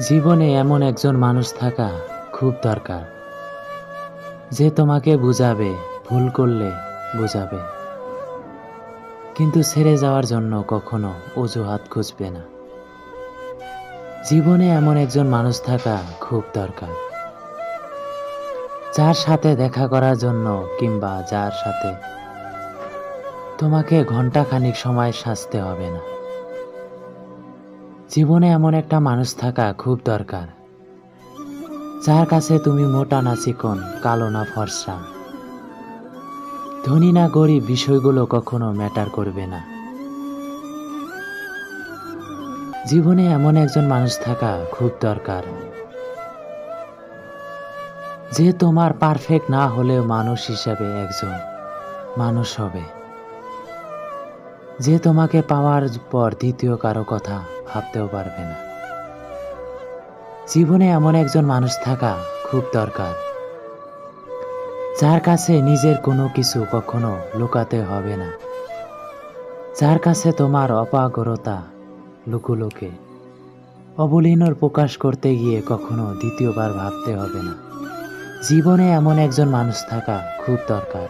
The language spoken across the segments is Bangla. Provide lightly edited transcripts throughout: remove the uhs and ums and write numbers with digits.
জীবনে এমন একজন মানুষ থাকা খুব দরকার, যে তোমাকে বুঝাবে, ভুল করলে বুঝাবে, কিন্তু ছেড়ে যাওয়ার জন্য কখনো অজুহাত খুঁজবে না। জীবনে এমন একজন মানুষ থাকা খুব দরকার, যার সাথে দেখা করার জন্য কিংবা যার সাথে তোমাকে ঘন্টাখানিক সময় সাজতে হবে না। জীবনে এমন একটা মানুষ থাকা খুব দরকার, যার কাছে তুমি মোটা না চিকন, কালো না ফর্সা, ধনী না গরিব বিষয়গুলো কখনো ম্যাটার করবে না। জীবনে এমন একজন মানুষ থাকা খুব দরকার, যে তোমার পারফেক্ট না হলেও মানুষ হিসেবে একজন মানুষ হবে, যে তোমাকে পাওয়ার পর দ্বিতীয় কারো কথা ভাবতেও পারবে না। জীবনে এমন একজন মানুষ থাকা খুব দরকার, যার কাছে নিজের কোনো কিছু কখনো লুকাতে হবে না, যার কাছে তোমার অপারগতা লুকুলোকে অবলীনর প্রকাশ করতে গিয়ে কখনো দ্বিতীয়বার ভাবতে হবে না। জীবনে এমন একজন মানুষ থাকা খুব দরকার,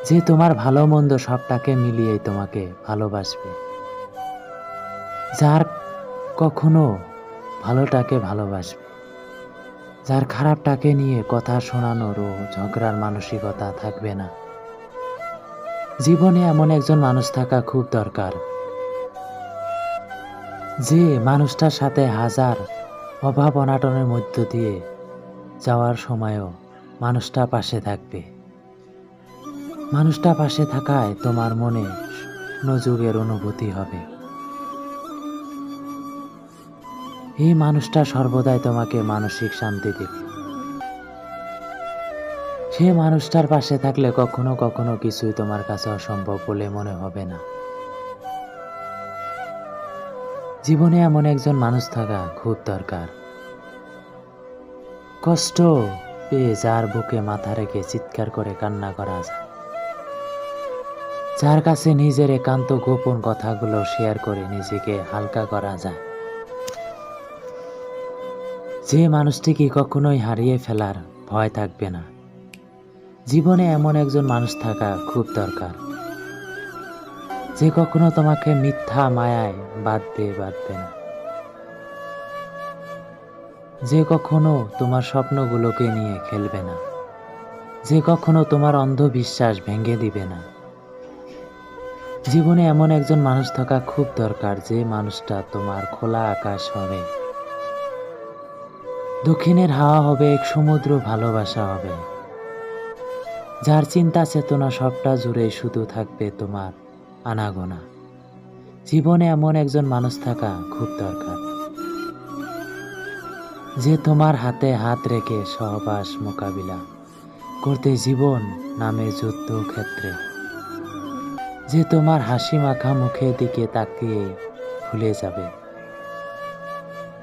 যে তোমার ভালো মন্দ সবটাকে মিলিয়েই তোমাকে ভালোবাসবে, যার কখনো ভালোটাকে ভালোবাসবে, যার খারাপটাকে নিয়ে কথা শোনানোর ও ঝগড়ার মানসিকতা থাকবে না। জীবনে এমন একজন মানুষ থাকা খুব দরকার, যে মানুষটার সাথে হাজার অভাব অনাটনের মধ্য দিয়ে যাওয়ার সময়ও মানুষটা পাশে থাকবে। মানুষটা পাশে থাকায় তোমার মনে নজুগের অনুভূতি হবে। এই মানুষটা সর্বদাই তোমাকে মানসিক শান্তি দেবে। সে মানুষটার পাশে থাকলে কখনো কখনো কিছুই তোমার কাছে অসম্ভব বলে মনে হবে না। জীবনে এমন একজন মানুষ থাকা খুব দরকার, কষ্ট পেয়ে যার বুকে মাথা রেখে চিৎকার করে কান্না করা যায়, যার কাছে নিজের একান্ত গোপন কথাগুলো শেয়ার করে নিজেকে হালকা করা যায়, যে মানুষটিকে কখনোই হারিয়ে ফেলার ভয় থাকবে না। জীবনে এমন একজন মানুষ থাকা খুব দরকার, যে কখনো তোমাকে মিথ্যা মায়ায় বাঁধবে না, যে কখনো তোমার স্বপ্নগুলোকে নিয়ে খেলবে না, যে কখনো তোমার অন্ধবিশ্বাস ভেঙে দিবে না। জীবনে এমন একজন মানুষ থাকা খুব দরকার, যে মানুষটা তোমার খোলা আকাশ হবে, দক্ষিণের হাওয়া হবে, এক সমুদ্র ভালোবাসা হবে, যার চিন্তা চেতনা সবটা জুড়ে শুধু থাকবে তোমার আনাগোনা। জীবনে এমন একজন মানুষ থাকা খুব দরকার, যে তোমার হাতে হাত রেখে সহবাস মোকাবিলা করতে জীবন নামে যুদ্ধক্ষেত্রে, যে তোমার হাসি মাখা মুখের দিকে তাকিয়ে ভুলে যাবে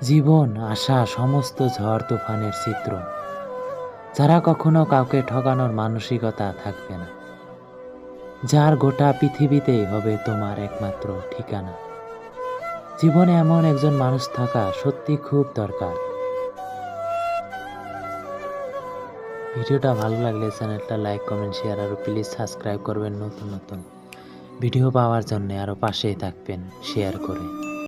জীবন আসা সমস্ত ঝড় তুফানের চিত্র, যারা কখনো কাউকে ঠকানোর মানসিকতা থাকবে না, যার গোটা পৃথিবীতেই হবে তোমার একমাত্র ঠিকানা। জীবনে এমন একজন মানুষ থাকা সত্যি খুব দরকার। ভিডিওটা ভালো লাগলে চ্যানেলটা লাইক কমেন্ট শেয়ার আর প্লিজ সাবস্ক্রাইব করবেন নতুন নতুন ভিডিও পাওয়ার জন্য, আরও পাশেই থাকবেন শেয়ার করে।